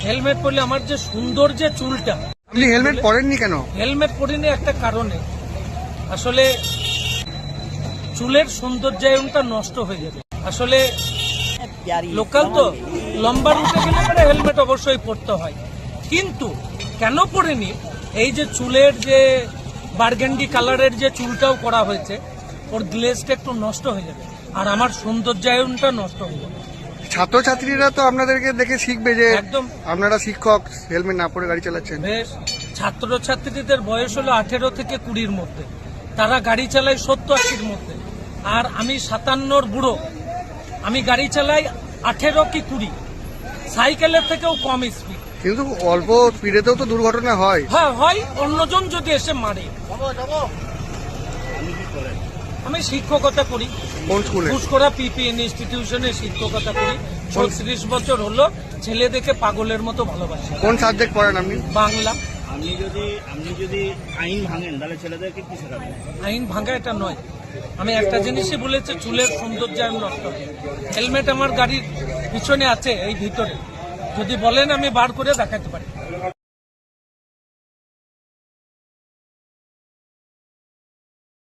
Helmet পরলে আমার যে সুন্দর যে চুলটা। আপনি হেলমেট পরেননি কেন? হেলমেট পরিনি একটা কারণে, আসলে চুলের সৌন্দর্যায়নটা নষ্ট হয়ে যাবে। আসলে লোকাল তো লম্বা রুটে গেলে পরে হেলমেট অবশ্যই পরতে হয়, কিন্তু কেন পরিনি, এই যে চুলের যে বার্গেন্ডি কালারের যে চুলটাও করা হয়েছে, ওর গ্লেজটা একটু নষ্ট হয়ে যাবে আর আমার সৌন্দর্যায়নটা নষ্ট হয়ে যাবে। ছাত্রছাত্রীরা তো আপনাদেরকে দেখে শিখবে যে একদম আপনারা শিক্ষক, হেলমেট না পরে গাড়ি চালাচ্ছেন। বেশ, ছাত্রছাত্রীদের বয়স হলো 18 থেকে 20-র মধ্যে, তারা গাড়ি চালায় 70-80-র মধ্যে, আর আমি 57-র বুড়ো, আমি গাড়ি চালাই 18 কি 20, সাইকেলের থেকেও কম স্পিড। কিন্তু অল্প স্পিডেতেও তো দুর্ঘটনা হয়। হ্যাঁ হয়, অন্যজন যদি এসে মারে। আমি শিক্ষকতা করি, কোন স্কুলে? ঘুষকরা পিপিএন ইনস্টিটিউশনে শিক্ষকতা করি। 36 বছর হলো, ছেলে দেখে পাগলের মতো ভালোবাসি। কোন সাবজেক্ট পড়েন আপনি? বাংলা। আপনি যদি আইন ভাঙেন তাহলে ছেলেদেরকে কি শেখাবেন? আইন ভাঙা এটা নয়, আমি একটা জিনিসই বলেছি, চুলের সৌন্দর্যায়ন নষ্ট হয়। হেলমেট আমার গাড়ির পিছনে আছে, এই ভিতরে, যদি বলেন আমি বার করে দেখাতে পারি।